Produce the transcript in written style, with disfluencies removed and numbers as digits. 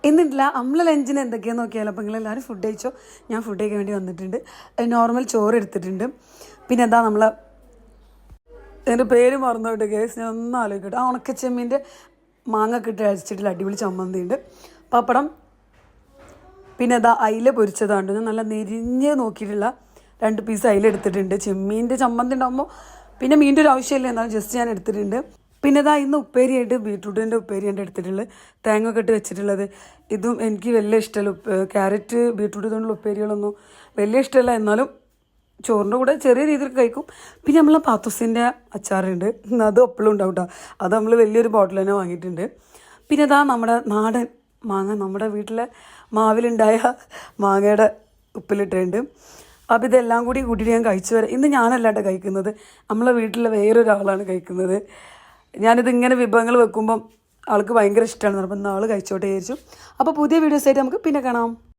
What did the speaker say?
എന്നിട്ടില്ല നമ്മൾ ലഞ്ചിന് എന്തൊക്കെയാണെന്ന് നോക്കിയാലോ. അപ്പോൾ നിങ്ങളെല്ലാവരും ഫുഡ് കഴിച്ചോ. ഞാൻ ഫുഡ് കഴിക്കാൻ വേണ്ടി വന്നിട്ടുണ്ട്. നോർമൽ ചോറ് എടുത്തിട്ടുണ്ട്. പിന്നെ എന്താ നമ്മൾ എൻ്റെ പേര് മറന്നോട്ട് കേസ്, ഞാൻ ഒന്നും ആലോചിക്കട്ടെ. ഉണക്കച്ചെമ്മീൻ്റെ മാങ്ങ ഇട്ട് അടിച്ചിട്ടുള്ള അടിപൊളി ചമ്മന്തി ഉണ്ട്, പപ്പടം, പിന്നെ എന്താ അയില പൊരിച്ചതാണ്. ഞാൻ നല്ല നെരിഞ്ഞ് നോക്കിയിട്ടുള്ള 2 പീസ് അയില എടുത്തിട്ടുണ്ട്. ചെമ്മീൻ്റെ ചമ്മന്തി ഉണ്ടാകുമ്പോൾ പിന്നെ മീൻ്റെ ഒരു ആവശ്യമില്ല, എന്നാലും ജസ്റ്റ് ഞാൻ എടുത്തിട്ടുണ്ട്. പിന്നെ ഇതാ ഇന്ന് ഉപ്പേരിയായിട്ട് ബീട്രൂട്ടിൻ്റെ ഉപ്പേരിയാണ് എടുത്തിട്ടുള്ളത്, തേങ്ങ ഒക്കെ ഇട്ട് വെച്ചിട്ടുള്ളത്. ഇതും എനിക്ക് വലിയ ഇഷ്ടമല്ല. ക്യാരറ്റ് ബീട്രൂട്ട് കൊണ്ടുള്ള ഉപ്പേരികളൊന്നും വലിയ ഇഷ്ടമല്ല, എന്നാലും ചോറിൻ്റെ കൂടെ ചെറിയ രീതിയിൽ കഴിക്കും. പിന്നെ നമ്മൾ പാത്തോസിൻ്റെ അച്ചാറുണ്ട്, അത് എപ്പോഴും ഉണ്ടാവും കേട്ടോ. അത് നമ്മൾ വലിയൊരു ബോട്ടിൽ തന്നെ വാങ്ങിയിട്ടുണ്ട്. പിന്നെ ഇതാ നമ്മുടെ നാടൻ മാങ്ങ, നമ്മുടെ വീട്ടിലെ മാവിലുണ്ടായ മാങ്ങയുടെ ഉപ്പിലിട്ടുണ്ട്. അപ്പോൾ ഇതെല്ലാം കൂടി കൂട്ടിയിട്ട് ഞാൻ കഴിച്ചു വരാം. ഇന്ന് ഞാനല്ലാണ്ട് കഴിക്കുന്നത്, നമ്മളെ വീട്ടിലെ വേറൊരാളാണ് കഴിക്കുന്നത്. ഞാനിതിങ്ങനെ വിഭവങ്ങൾ വെക്കുമ്പം ആൾക്ക് ഭയങ്കര ഇഷ്ടമാണ്. അപ്പം നാൾ കഴിച്ചോട്ടെ വിചാരിച്ചു. അപ്പോൾ പുതിയ വീഡിയോസായിട്ട് നമുക്ക് പിന്നെ കാണാം.